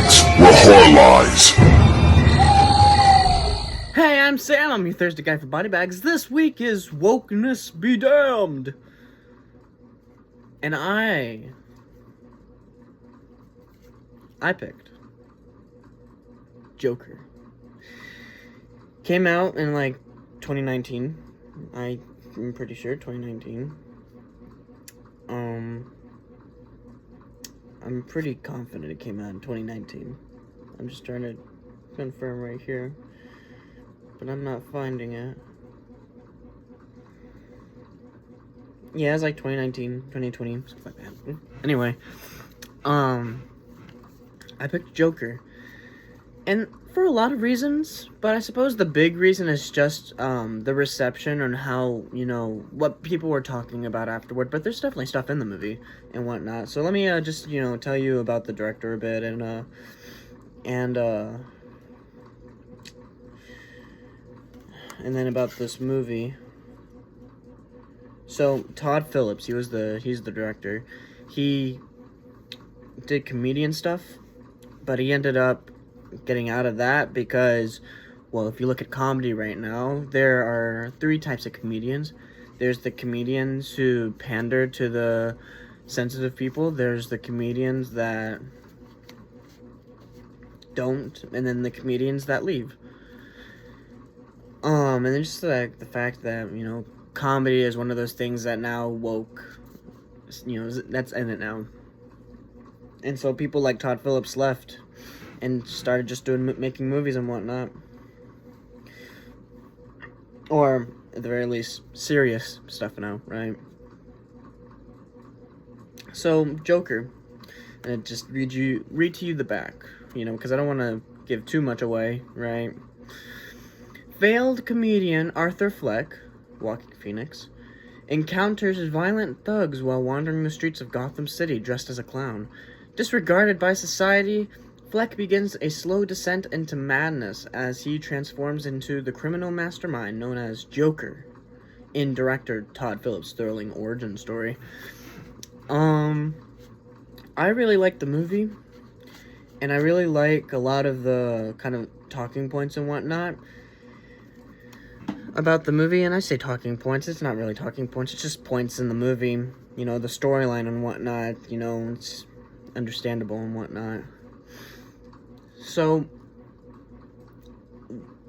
BodyBags, where horror lies. Hey, I'm Sam. I'm your Thursday guy for BodyBags. This week is Wokeness be damned. And I picked Joker. Came out in like 2019. I'm pretty sure 2019. I'm pretty confident it came out in 2019. I'm just trying to confirm right here, but I'm not finding it. Yeah, it's like 2019, 2020, something like that. Anyway, I picked Joker, and for a lot of reasons, but I suppose the big reason is just the reception and how, what people were talking about afterward. But there's definitely stuff in the movie and whatnot. So let me just tell you about the director a bit and then about this movie. So Todd Phillips, he's the director. He did comedian stuff, but he ended up getting out of that because, well, if you look at comedy right now, there are three types of comedians. There's the comedians who pander to the sensitive people. There's the comedians that don't, and then the comedians that leave. And then just like the fact that, comedy is one of those things that now woke, that's in it now. And so people like Todd Phillips left and started just making movies and whatnot. Or, at the very least, serious stuff now, right? So, Joker. And just read to you the back, because I don't want to give too much away, right? Failed comedian Arthur Fleck, Joaquin Phoenix, encounters violent thugs while wandering the streets of Gotham City dressed as a clown. Disregarded by society, Fleck begins a slow descent into madness as he transforms into the criminal mastermind known as Joker in director Todd Phillips' thrilling origin story. I really like the movie, and I really like a lot of the kind of talking points and whatnot about the movie. And I say talking points, it's not really talking points, it's just points in the movie, the storyline and whatnot, it's understandable and whatnot. So,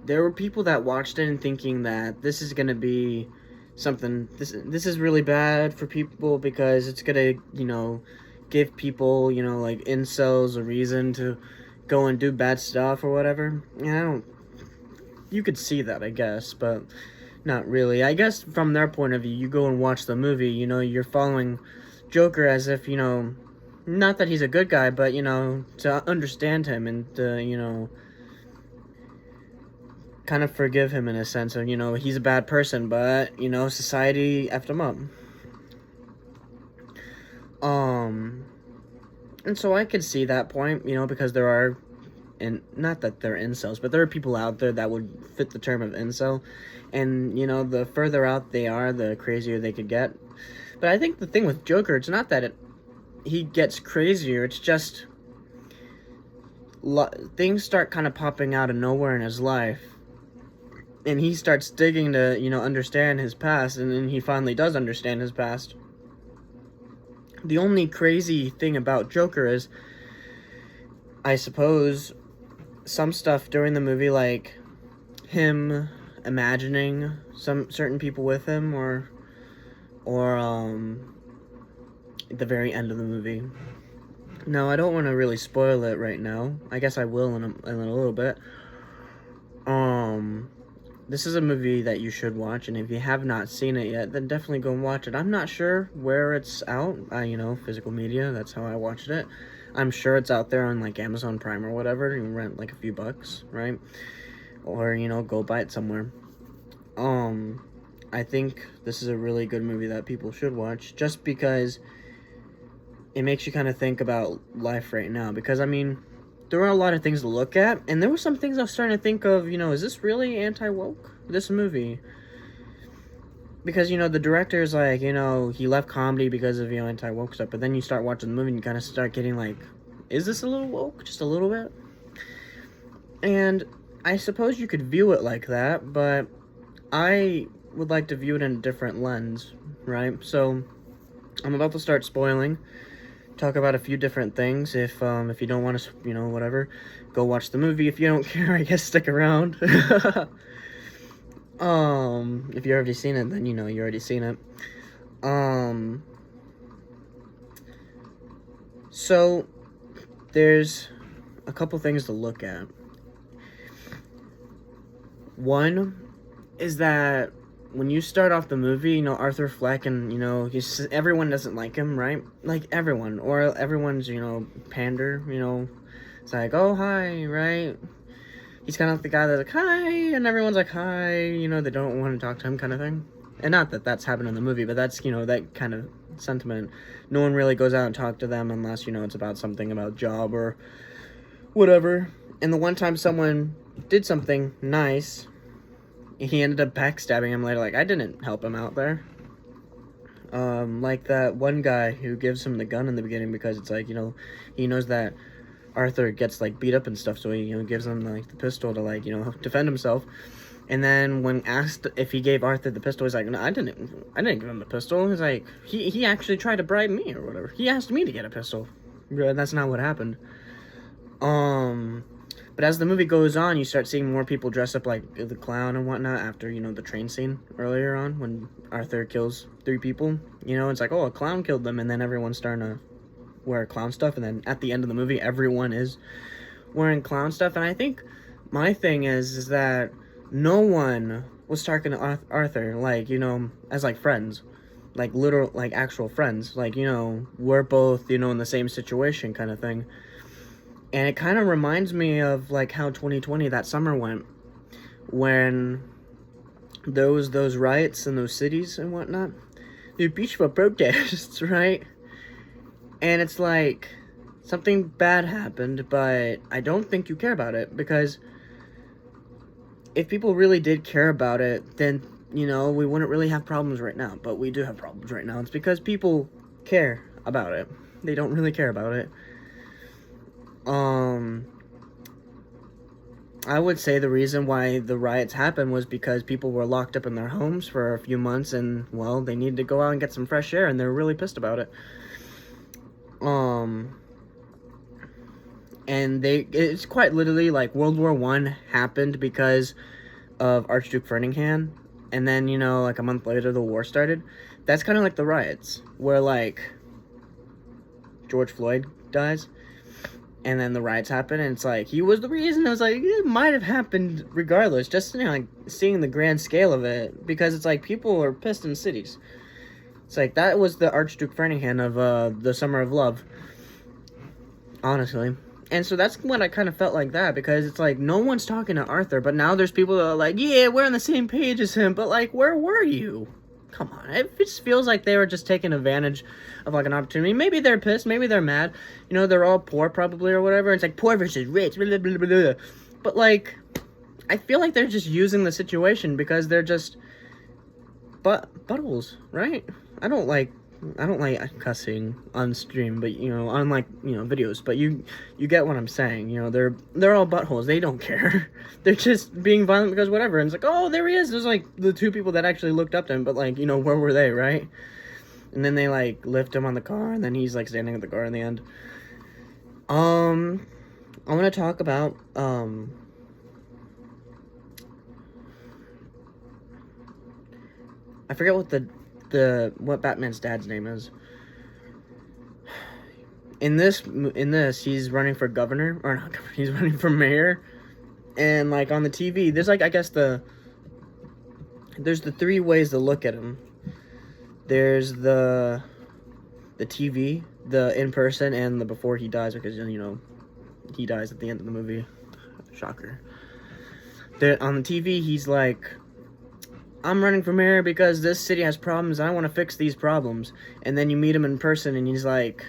there were people that watched it and thinking that this is going to be something, this is really bad for people because it's going to, give people, like incels a reason to go and do bad stuff or whatever. You could see that, I guess, but not really. I guess from their point of view, you go and watch the movie, you're following Joker as if, not that he's a good guy, but, to understand him and to, kind of forgive him in a sense of, he's a bad person, but, society effed him up. And so I could see that point, because there are, and not that they're incels, but there are people out there that would fit the term of incel, and, the further out they are, the crazier they could get. But I think the thing with Joker, it's not that he gets crazier, it's just things start kind of popping out of nowhere in his life, and he starts digging to, understand his past, and then he finally does understand his past. The only crazy thing about Joker is, I suppose, some stuff during the movie, like him imagining some certain people with him, or at the very end of the movie. No, I don't want to really spoil it right now. I guess I will in a little bit. This is a movie that you should watch, and if you have not seen it yet, then definitely go and watch it. I'm not sure where it's out, physical media, that's how I watched it. I'm sure it's out there on, like, Amazon Prime or whatever. You can rent, like, a few bucks, right? Or, go buy it somewhere. I think this is a really good movie that people should watch, just because it makes you kind of think about life right now. Because, there were a lot of things to look at, and there were some things I was starting to think of, is this really anti-woke, this movie? Because, the director's like, he left comedy because of, anti-woke stuff, but then you start watching the movie and you kind of start getting, like, is this a little woke? Just a little bit? And I suppose you could view it like that, but I would like to view it in a different lens, right? So I'm about to start spoiling, talk about a few different things. If you don't want to, whatever, go watch the movie. If you don't care, I guess stick around. If you already seen it, then you already seen it. So there's a couple things to look at. One is that when you start off the movie, Arthur Fleck, and, everyone doesn't like him, right? Like, everyone. Or everyone's, pander, It's like, oh, hi, right? He's kind of the guy that's like, hi, and everyone's like, hi, they don't want to talk to him kind of thing. And not that that's happened in the movie, but that's, that kind of sentiment. No one really goes out and talk to them unless, it's about something about job or whatever. And the one time someone did something nice, he ended up backstabbing him later. Like, I didn't help him out there. Like that one guy who gives him the gun in the beginning because it's like, he knows that Arthur gets, like, beat up and stuff, so he, gives him, like, the pistol to, like, defend himself. And then when asked if he gave Arthur the pistol, he's like, no, I didn't give him the pistol. He's like, he actually tried to bribe me or whatever. He asked me to get a pistol. That's not what happened. But as the movie goes on, you start seeing more people dress up like the clown and whatnot after, the train scene earlier on when Arthur kills 3 people. It's like, oh, a clown killed them, and then everyone's starting to wear clown stuff, and then at the end of the movie, everyone is wearing clown stuff. And I think my thing is that no one was talking to Arthur, like, as, like, friends. Like, literal, like, actual friends. Like, we're both, in the same situation kind of thing. And it kind of reminds me of, like, how 2020, that summer went, when there was those riots in those cities and whatnot. The peaceful protests, right? And it's like, something bad happened, but I don't think you care about it, because if people really did care about it, then, we wouldn't really have problems right now. But we do have problems right now. It's because people care about it. They don't really care about it. I would say the reason why the riots happened was because people were locked up in their homes for a few months, and, well, they needed to go out and get some fresh air, and they were really pissed about it. And it's quite literally, like, World War I happened because of Archduke Ferdinand, and then, like, a month later, the war started. That's kind of like the riots, where, like, George Floyd dies, and then the riots happen, and it's like, he was the reason. I was like, it might have happened regardless, just, like, seeing the grand scale of it, because it's like, people are pissed in cities. It's like, that was the Archduke Ferdinand of, the Summer of Love, honestly. And so that's what I kind of felt like that, because it's like, no one's talking to Arthur, but now there's people that are like, yeah, we're on the same page as him, but, like, where were you? Come on, it just feels like they were just taking advantage of, like, an opportunity. Maybe they're pissed, maybe they're mad, they're all poor probably or whatever. It's like, poor versus rich, blah, blah, blah, blah. But, like, I feel like they're just using the situation because they're just buttholes, right? I don't like cussing on stream, but, on, like, videos, but you get what I'm saying. They're all buttholes. They don't care. They're just being violent because whatever. And it's like, oh, there he is. There's, like, the 2 people that actually looked up to him, but, like, where were they, right? And then they, like, lift him on the car, and then he's, like, standing at the car in the end. I want to talk about, I forget what what Batman's dad's name is. In this, he's running for governor, or not governor, he's running for mayor, and, like, on the TV, there's, like, I guess there's the 3 ways to look at him. There's the TV, the in-person, and the before he dies, because, he dies at the end of the movie. Shocker. On the TV, he's like, I'm running for mayor because this city has problems, and I want to fix these problems. And then you meet him in person, and he's like,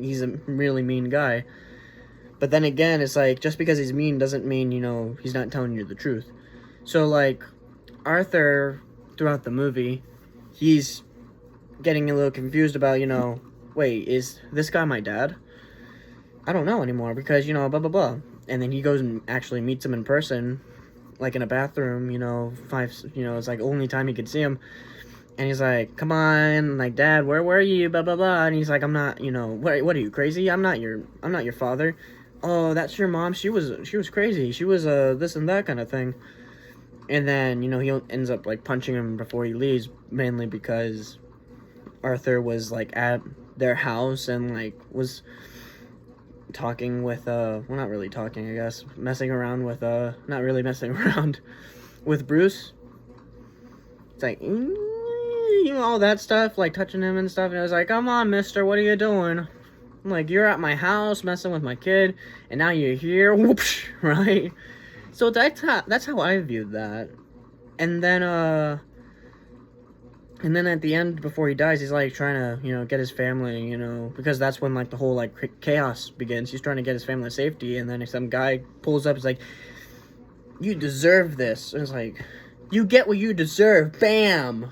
he's a really mean guy. But then again, it's like, just because he's mean doesn't mean, he's not telling you the truth. So, like, Arthur, throughout the movie, he's getting a little confused about, wait, is this guy my dad? I don't know anymore because, blah, blah, blah. And then he goes and actually meets him in person, like in a bathroom, it's like only time he could see him. And he's like, come on, like, Dad, where were you, blah, blah, blah. And he's like, I'm not, what are you, crazy? I'm not your father. Oh, that's your mom. She was crazy. She was, this and that kind of thing. And then, he ends up, like, punching him before he leaves, mainly because Arthur was, like, at their house and, like, was talking with, well, not really talking, I guess, messing around with, not really messing around with Bruce. It's like, all that stuff, like, touching him and stuff, and I was like, come on, mister, what are you doing? I'm like, you're at my house messing with my kid, and now you're here, whoops, right? So that's how I viewed that. And then at the end, before he dies, he's like trying to, get his family, because that's when like the whole like chaos begins. He's trying to get his family to safety, and then some guy pulls up, he's like, you deserve this. And it's like, you get what you deserve, bam.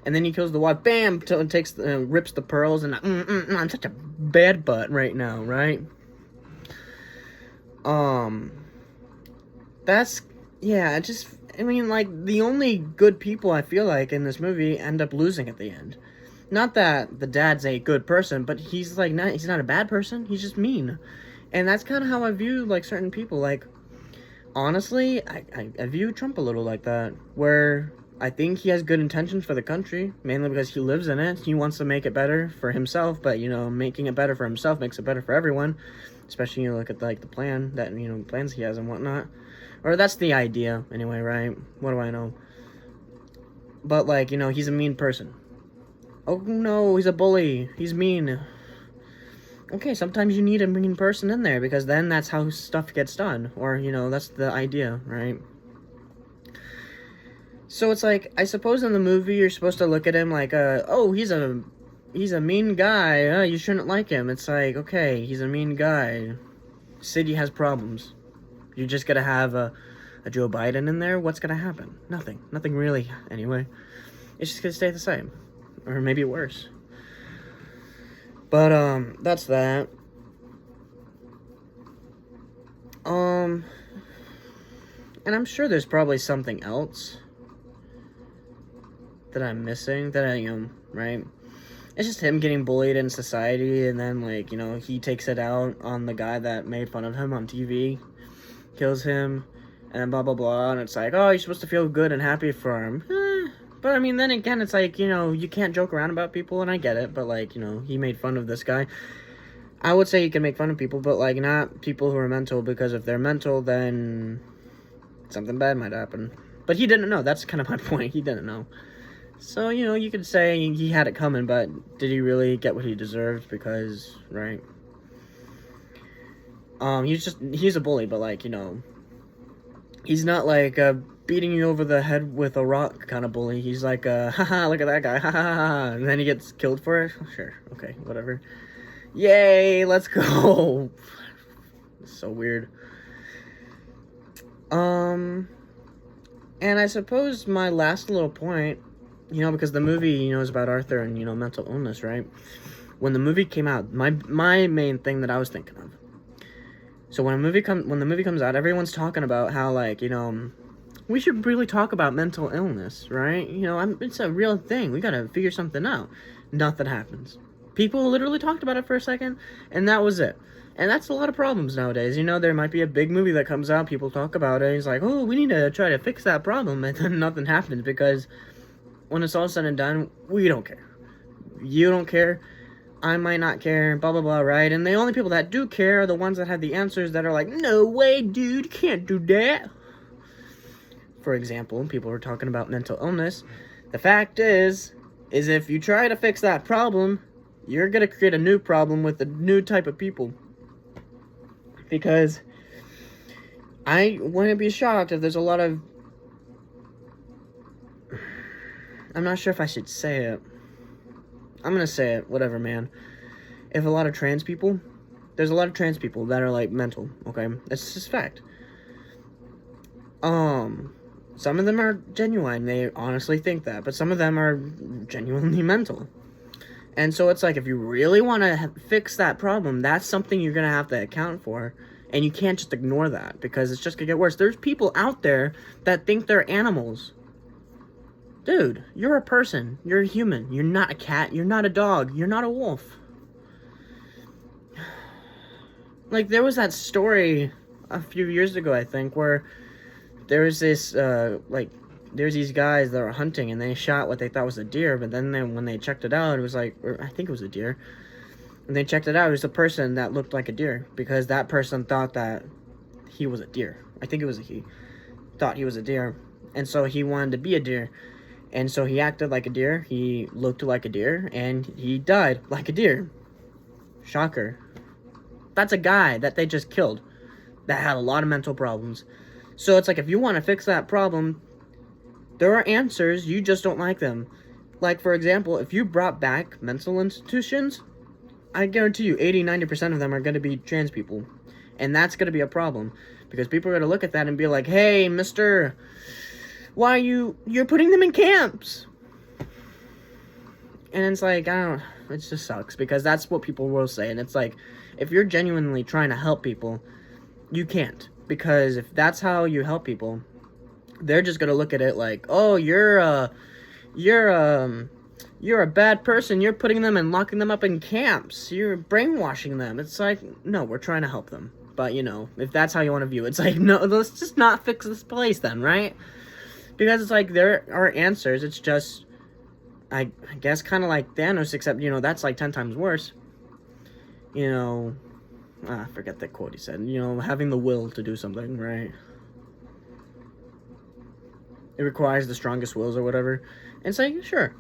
And then he kills the wife, bam, takes rips the pearls, and I'm such a bad butt right now, right? That's, yeah, like, the only good people I feel like in this movie end up losing at the end. Not that the dad's a good person, but he's, like, he's not a bad person, he's just mean. And that's kind of how I view, like, certain people. Like, honestly, I view Trump a little like that, where I think he has good intentions for the country, mainly because he lives in it. He wants to make it better for himself, but, making it better for himself makes it better for everyone. Especially, you look at, like, the plan that, plans he has and whatnot. Or that's the idea, anyway, right? What do I know? But, like, he's a mean person. Oh, no, he's a bully. He's mean. Okay, sometimes you need a mean person in there, because then that's how stuff gets done. Or, that's the idea, right? So it's like, I suppose in the movie you're supposed to look at him like, oh, he's a mean guy. You shouldn't like him. It's like, okay, he's a mean guy. City has problems. You're just gonna have a Joe Biden in there? What's gonna happen? Nothing. Nothing really, anyway. It's just gonna stay the same. Or maybe worse. But, that's that. And I'm sure there's probably something else that I'm missing, that I am, right? It's just him getting bullied in society, and then, like, he takes it out on the guy that made fun of him on TV, kills him, and then blah, blah, blah, and it's like, oh, you're supposed to feel good and happy for him. But, I mean, then again, it's like, you can't joke around about people, and I get it, but, like, he made fun of this guy. I would say you can make fun of people, but, like, not people who are mental, because if they're mental, then something bad might happen. But he didn't know. That's kind of my point. He didn't know. So, you could say he had it coming, but did he really get what he deserved? Because, right? He's a bully, but, like, he's not, like, beating you over the head with a rock kind of bully. He's like, haha, look at that guy, ha ha ha, and then he gets killed for it? Sure, okay, whatever. Yay, let's go! It's so weird. And I suppose my last little point, because the movie, is about Arthur and, mental illness, right? When the movie came out, my main thing that I was thinking of. So when the movie comes out, everyone's talking about how, like, we should really talk about mental illness, right? It's a real thing. We gotta figure something out. Nothing happens. People literally talked about it for a second, and that was it. And that's a lot of problems nowadays. There might be a big movie that comes out, people talk about it, and it's like, oh, we need to try to fix that problem, and then nothing happens, because when it's all said and done, we don't care. You don't care. I might not care, blah, blah, blah, right? And the only people that do care are the ones that have the answers that are like, no way, dude, you can't do that. For example, people are talking about mental illness. The fact is if you try to fix that problem, you're going to create a new problem with a new type of people. Because I wouldn't be shocked if there's a lot of... I'm not sure if I should say it. I'm gonna say it, whatever, man. If a lot of trans people... There's a lot of trans people that are, like, mental, okay? That's just fact. Some of them are genuine. They honestly think that. But some of them are genuinely mental. And so it's like, if you really want to fix that problem, that's something you're going to have to account for. And you can't just ignore that, because it's just going to get worse. There's people out there that think they're animals. Dude, you're a person. You're a human. You're not a cat. You're not a dog. You're not a wolf. Like, there was that story a few years ago, I think, where there was this, there's these guys that were hunting, and they shot what they thought was a deer, but then when they checked it out, it was like, or I think it was a deer, and they checked it out, it was a person that looked like a deer, because that person thought that he was a deer. I think it was a he. Thought he was a deer, and so he wanted to be a deer, and so he acted like a deer, he looked like a deer, and he died like a deer. Shocker. That's a guy that they just killed that had a lot of mental problems. So it's like, if you want to fix that problem, there are answers, you just don't like them. Like, for example, if you brought back mental institutions, I guarantee you 80-90% of them are going to be trans people. And that's going to be a problem, because people are going to look at that and be like, hey, mister, why you're putting them in camps? And it's like, it just sucks, because that's what people will say. And it's like, if you're genuinely trying to help people, you can't. Because if that's how you help people, they're just gonna look at it like, oh, you're a bad person. You're putting them and locking them up in camps. You're brainwashing them. It's like, no, we're trying to help them. But, if that's how you want to view it, it's like, no, let's just not fix this place then, right? Because it's like, there are answers. It's just, I guess, kind of like Thanos, except, that's like 10 times worse. I forget that quote he said. Having the will to do something, right? It requires the strongest wills or whatever. And it's like, sure.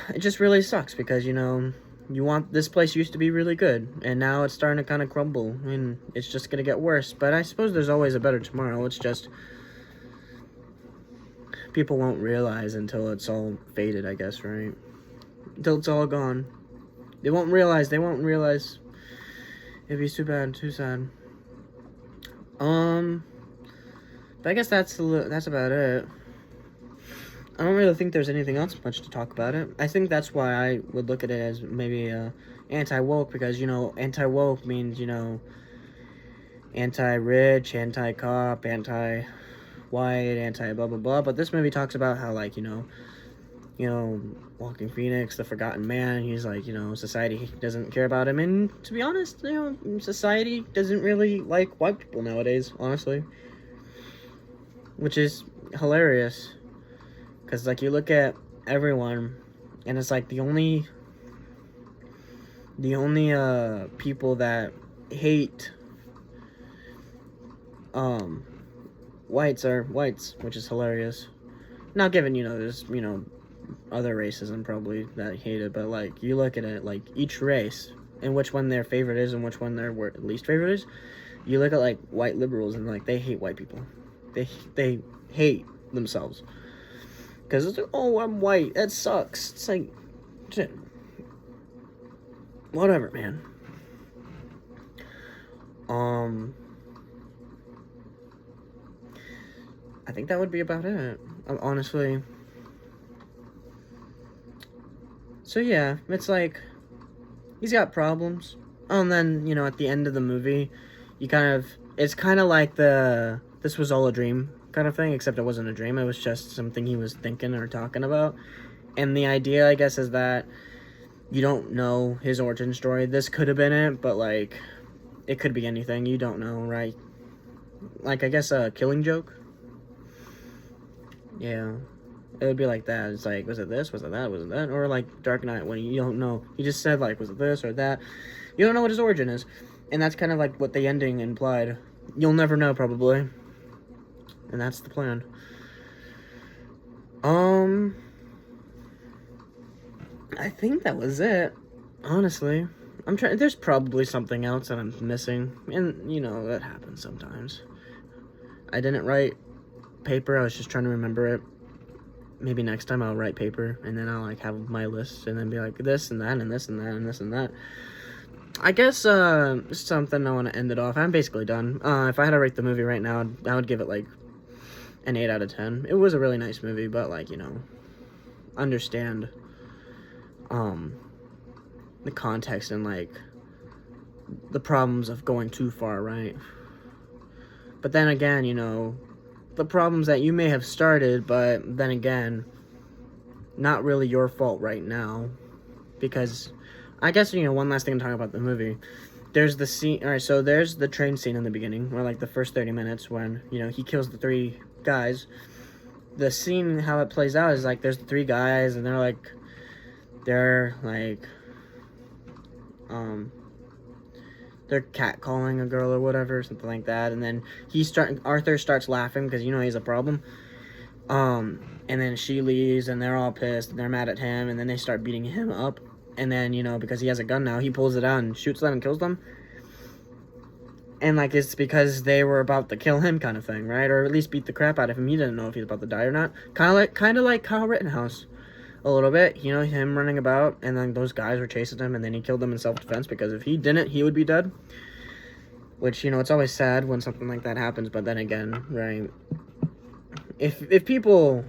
It just really sucks, because, this place used to be really good, and now it's starting to kind of crumble, and it's just going to get worse. But I suppose there's always a better tomorrow. It's just, people won't realize until it's all faded, I guess, right? Until it's all gone. They won't realize. It'd be too bad, too sad. But I guess that's about it. I don't really think there's anything else much to talk about it. I think that's why I would look at it as maybe anti-woke, because, anti-woke means, anti-rich, anti-cop, anti-white, anti-blah, blah, blah. But this movie talks about how, like, Joaquin Phoenix, the forgotten man, he's like, society doesn't care about him. And to be honest, society doesn't really like white people nowadays, honestly. Which is hilarious. Because, like, you look at everyone, and it's like the only people that hate whites are whites, which is hilarious. Now, given, there's, other racism probably that hate it, but, like, you look at it, like, each race, and which one their favorite is and which one their least favorite is, you look at, like, white liberals, and, like, they hate white people. They hate themselves. Because it's like, oh, I'm white, that sucks. It's like, shit. Whatever, man. I think that would be about it, honestly. So yeah, it's like, he's got problems. Oh, and then, at the end of the movie, it's kind of like this was all a dream kind of thing, except it wasn't a dream, it was just something he was thinking or talking about. And the idea, I guess, is that you don't know his origin story. This could have been it, but, like, it could be anything. You don't know, right? Like, I guess a Killing Joke? Yeah. It would be like that. It's like, was it this? Was it that? Was it that? Or, like, Dark Knight, when you don't know. He just said, like, was it this or that? You don't know what his origin is. And that's kind of like what the ending implied. You'll never know, probably. And that's the plan. I think that was it. Honestly. There's probably something else that I'm missing. And, that happens sometimes. I didn't write paper. I was just trying to remember it. Maybe next time I'll write paper. And then I'll, like, have my list. And then be like, this and that and this and that and this and that. I guess, something I want to end it off. I'm basically done. If I had to rate the movie right now, I would give it, like, an 8 out of 10. It was a really nice movie, but, like, understand the context and, like, the problems of going too far, right? But then again, you know, the problems that you may have started, but then again, not really your fault right now. Because, I guess, you know, one last thing to talk about the movie. There's the scene, alright, so there's the train scene in the beginning, where, like, the first 30 minutes when, you know, he kills the 3 guys. The scene, how it plays out is, like, there's the 3 guys, and they're, like, they're catcalling a girl or whatever, something like that, and then Arthur starts laughing, because, you know, he has a problem, and then she leaves, and they're all pissed, and they're mad at him, and then they start beating him up, and then, you know, because he has a gun now, he pulls it out and shoots them and kills them, and, like, it's because they were about to kill him kind of thing, right, or at least beat the crap out of him. He didn't know if he was about to die or not, kind of like Kyle Rittenhouse, a little bit, you know, him running about, and then those guys were chasing him, and then he killed them in self-defense, because if he didn't, he would be dead, which, you know, it's always sad when something like that happens, but then again, right, if people,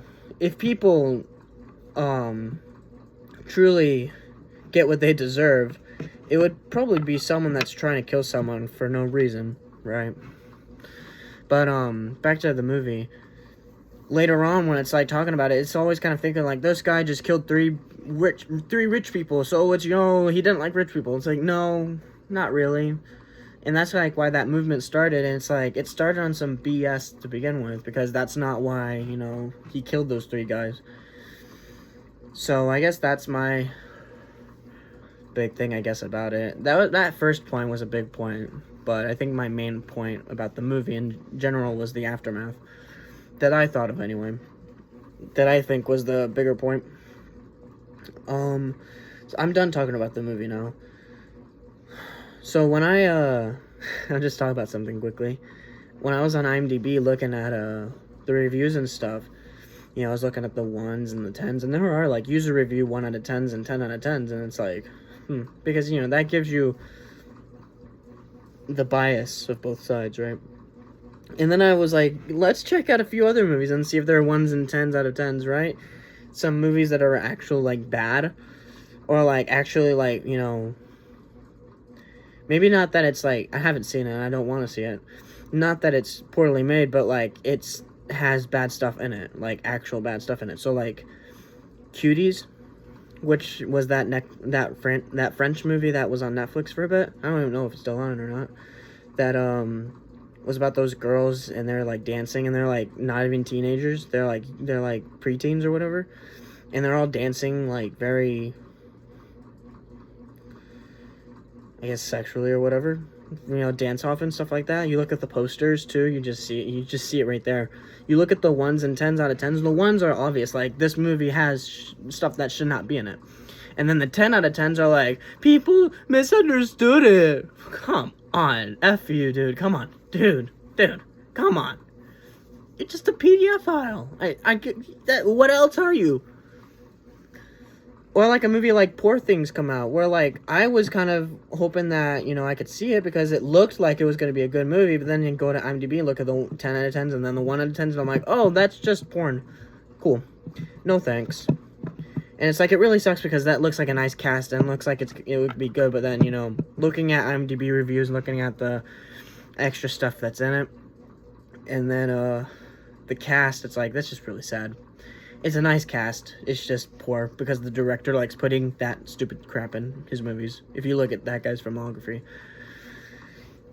truly get what they deserve, it would probably be someone that's trying to kill someone for no reason, right? But, back to the movie. Later on, when it's, like, talking about it, it's always kind of thinking, like, this guy just killed three rich people, so it's, you know, he didn't like rich people. It's like, no, not really. And that's, like, why that movement started, and it's, like, it started on some BS to begin with, because that's not why, you know, he killed those 3 guys. So, I guess that's my big thing, I guess, about it. That first point was a big point, but I think my main point about the movie in general was the aftermath. That I thought of, anyway. That I think was the bigger point. So I'm done talking about the movie now. So when I'll just talk about something quickly. When I was on IMDb looking at, the reviews and stuff, you know, I was looking at the 1s and the 10s, and there are, like, user review 1 out of 10s and 10 out of 10s, and it's like, because, you know, that gives you the bias of both sides, right? And then I was like, let's check out a few other movies and see if there are 1s and 10s out of 10s, right? Some movies that are actually, like, bad. Or, like, actually, like, you know, maybe not that it's, like, I haven't seen it and I don't want to see it. Not that it's poorly made, but, like, it's has bad stuff in it. Like, actual bad stuff in it. So, like, Cuties, which was that French movie that was on Netflix for a bit. I don't even know if it's still on it or not. That, was about those girls, and they're, like, dancing, and they're, like, not even teenagers, they're like preteens or whatever, and they're all dancing, like, very, I guess, sexually or whatever, you know, dance off and stuff like that. You look at the posters, too, you just see it right there. You look at the 1s and 10s out of 10s, the 1s are obvious, like, this movie has stuff that should not be in it, and then the 10 out of 10s are like, people misunderstood it. Come on, F you, dude, come on. Dude, come on. It's just a PDF file. What else are you? Or like a movie like Poor Things come out, where, like, I was kind of hoping that, you know, I could see it because it looked like it was going to be a good movie, but then you go to IMDb and look at the 10 out of 10s and then the 1 out of 10s, and I'm like, oh, that's just porn. Cool. No thanks. And it's like, it really sucks because that looks like a nice cast and looks like it would be good, but then, you know, looking at IMDb reviews and looking at the extra stuff that's in it, and then the cast, it's like, that's just really sad. It's a nice cast, it's just poor because the director likes putting that stupid crap in his movies. If you look at that guy's filmography,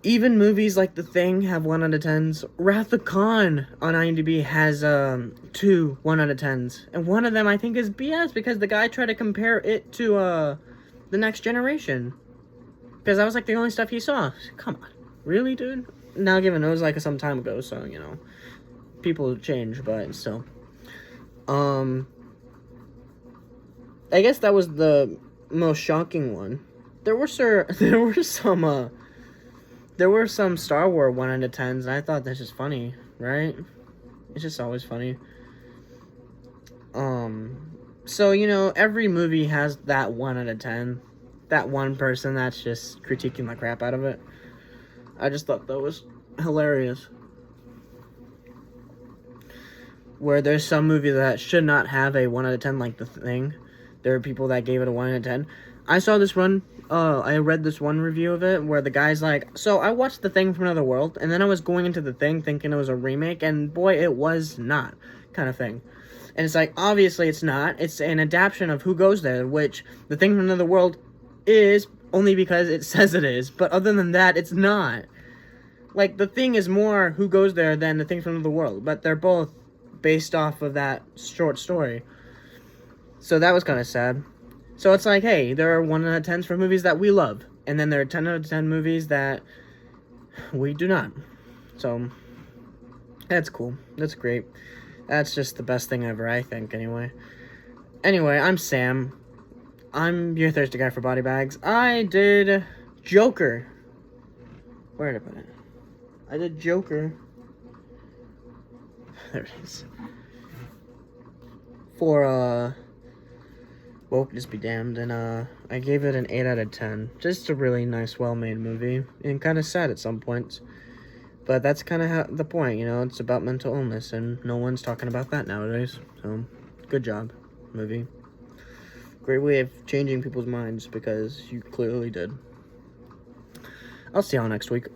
even movies like The Thing have 1 out of 10s. Wrath of Khan on IMDb has 2 1 out of 10s, and one of them I think is BS because the guy tried to compare it to The Next Generation, because that was like the only stuff he saw. Come on. Really, dude? Now, given it was like some time ago, so, you know, people change, but still. I guess that was the most shocking one. There were some Star Wars 1 out of 10s, and I thought that's just funny, right? It's just always funny. So, you know, every movie has that 1 out of 10. That one person that's just critiquing the crap out of it. I just thought that was hilarious. Where there's some movie that should not have a 1 out of 10, like The Thing, There are people that gave it a 1 out of 10. I saw this one, I read this one review of it where the guy's like, so I watched The Thing from Another World, and then I was going into The Thing thinking it was a remake, and boy, it was not, kind of thing. And it's like, obviously it's not. It's an adaptation of Who Goes There, which The Thing from Another World is only because it says it is. But other than that, it's not. Like, The Thing is more Who Goes There than The Thing from Another World. But they're both based off of that short story. So that was kind of sad. So it's like, hey, there are 1 out of 10s for movies that we love. And then there are 10 out of 10 movies that we do not. So, that's cool. That's great. That's just the best thing ever, I think, anyway. Anyway, I'm Sam. I'm your thirsty guy for BodyBags. I did Joker. Where did I put it? I did Joker. There it is. For, Wokeness be damned, and, I gave it an 8 out of 10. Just a really nice, well-made movie, and kind of sad at some points. But that's kind of the point, you know, it's about mental illness, and no one's talking about that nowadays. So, good job, movie. Great way of changing people's minds, because you clearly did. I'll see y'all next week.